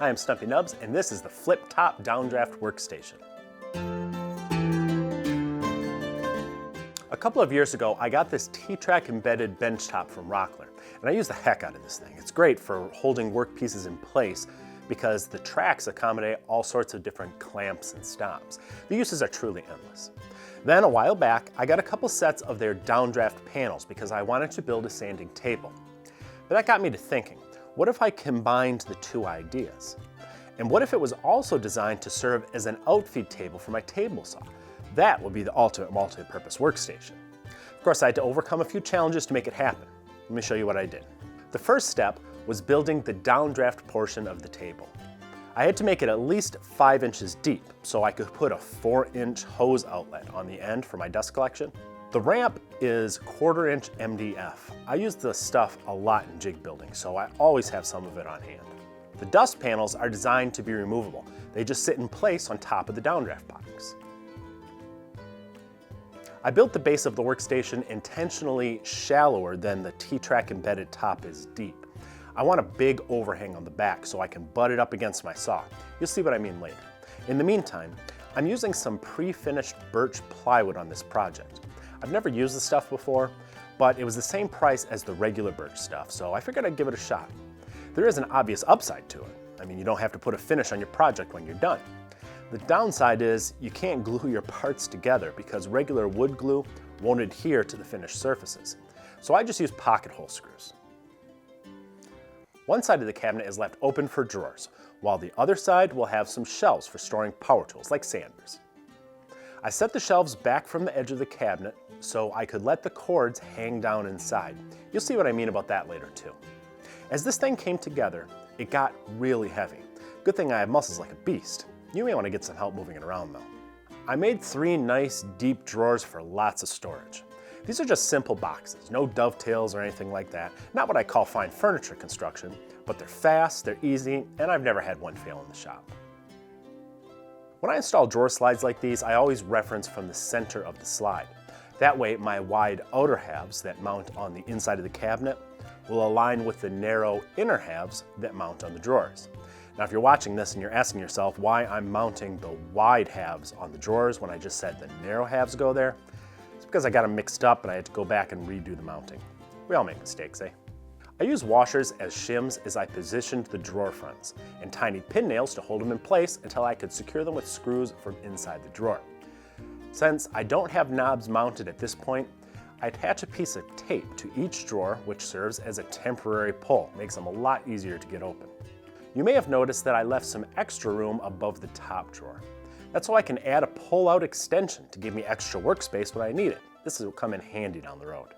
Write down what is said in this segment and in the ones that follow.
I am Stumpy Nubs, and this is the flip-top downdraft workstation. A couple of years ago, I got this T-track embedded benchtop from Rockler, and I use the heck out of this thing. It's great for holding work pieces in place because the tracks accommodate all sorts of different clamps and stops. The uses are truly endless. Then a while back, I got a couple sets of their downdraft panels because I wanted to build a sanding table. But that got me to thinking, what if I combined the two ideas? And what if it was also designed to serve as an outfeed table for my table saw? That would be the ultimate multi-purpose workstation. Of course, I had to overcome a few challenges to make it happen. Let me show you what I did. The first step was building the downdraft portion of the table. I had to make it at least 5 inches deep so I could put a 4-inch hose outlet on the end for my dust collection. The ramp is 1/4 inch MDF. I use this stuff a lot in jig building, so I always have some of it on hand. The dust panels are designed to be removable. They just sit in place on top of the downdraft box. I built the base of the workstation intentionally shallower than the T-track embedded top is deep. I want a big overhang on the back so I can butt it up against my saw. You'll see what I mean later. In the meantime, I'm using some pre-finished birch plywood on this project. I've never used this stuff before, but it was the same price as the regular birch stuff, so I figured I'd give it a shot. There is an obvious upside to it. I mean, you don't have to put a finish on your project when you're done. The downside is you can't glue your parts together because regular wood glue won't adhere to the finished surfaces. So I just use pocket hole screws. One side of the cabinet is left open for drawers, while the other side will have some shelves for storing power tools like sanders. I set the shelves back from the edge of the cabinet so I could let the cords hang down inside. You'll see what I mean about that later too. As this thing came together, it got really heavy. Good thing I have muscles like a beast. You may want to get some help moving it around though. I made 3 nice deep drawers for lots of storage. These are just simple boxes, no dovetails or anything like that. Not what I call fine furniture construction, but they're fast, they're easy, and I've never had one fail in the shop. When I install drawer slides like these, I always reference from the center of the slide. That way, my wide outer halves that mount on the inside of the cabinet will align with the narrow inner halves that mount on the drawers. Now, if you're watching this and you're asking yourself why I'm mounting the wide halves on the drawers when I just said the narrow halves go there, it's because I got them mixed up and I had to go back and redo the mounting. We all make mistakes, eh? I use washers as shims as I positioned the drawer fronts and tiny pin nails to hold them in place until I could secure them with screws from inside the drawer. Since I don't have knobs mounted at this point, I attach a piece of tape to each drawer, which serves as a temporary pull, makes them a lot easier to get open. You may have noticed that I left some extra room above the top drawer. That's so I can add a pull-out extension to give me extra workspace when I need it. This will come in handy down the road.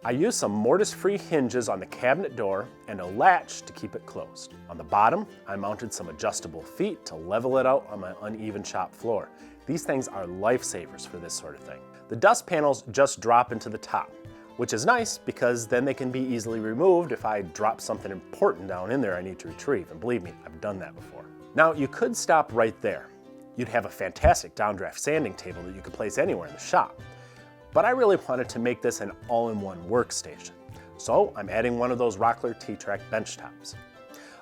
I used some mortise-free hinges on the cabinet door and a latch to keep it closed. On the bottom, I mounted some adjustable feet to level it out on my uneven shop floor. These things are lifesavers for this sort of thing. The dust panels just drop into the top, which is nice because then they can be easily removed if I drop something important down in there I need to retrieve, and believe me, I've done that before. Now, you could stop right there. You'd have a fantastic downdraft sanding table that you could place anywhere in the shop. But I really wanted to make this an all-in-one workstation. So I'm adding one of those Rockler T-track bench tops.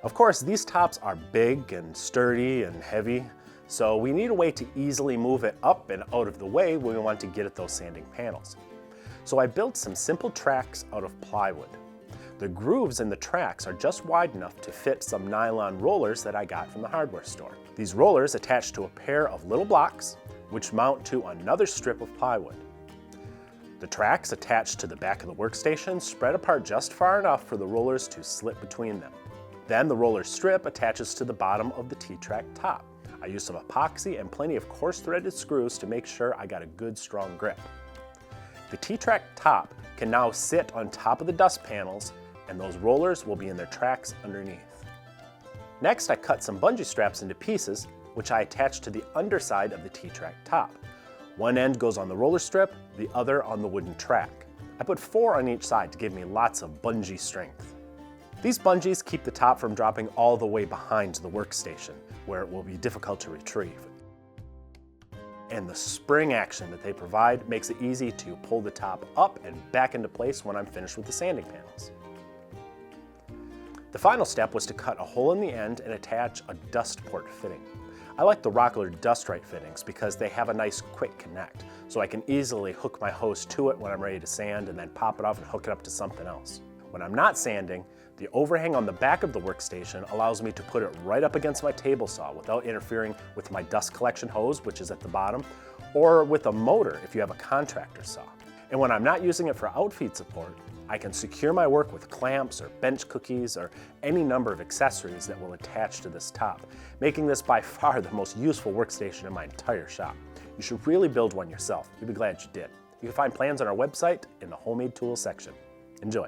Of course, these tops are big and sturdy and heavy, so we need a way to easily move it up and out of the way when we want to get at those sanding panels. So I built some simple tracks out of plywood. The grooves in the tracks are just wide enough to fit some nylon rollers that I got from the hardware store. These rollers attach to a pair of little blocks, which mount to another strip of plywood. The tracks attached to the back of the workstation spread apart just far enough for the rollers to slip between them. Then the roller strip attaches to the bottom of the T-track top. I used some epoxy and plenty of coarse threaded screws to make sure I got a good strong grip. The T-track top can now sit on top of the dust panels, and those rollers will be in their tracks underneath. Next, I cut some bungee straps into pieces, which I attached to the underside of the T-track top. One end goes on the roller strip, the other on the wooden track. I put 4 on each side to give me lots of bungee strength. These bungees keep the top from dropping all the way behind the workstation, where it will be difficult to retrieve. And the spring action that they provide makes it easy to pull the top up and back into place when I'm finished with the sanding panels. The final step was to cut a hole in the end and attach a dust port fitting. I like the Rockler Dust Right fittings because they have a nice quick connect, so I can easily hook my hose to it when I'm ready to sand and then pop it off and hook it up to something else. When I'm not sanding, the overhang on the back of the workstation allows me to put it right up against my table saw without interfering with my dust collection hose, which is at the bottom, or with a motor if you have a contractor saw. And when I'm not using it for outfeed support, I can secure my work with clamps or bench cookies or any number of accessories that will attach to this top, making this by far the most useful workstation in my entire shop. You should really build one yourself. You'll be glad you did. You can find plans on our website in the Homemade Tools section. Enjoy.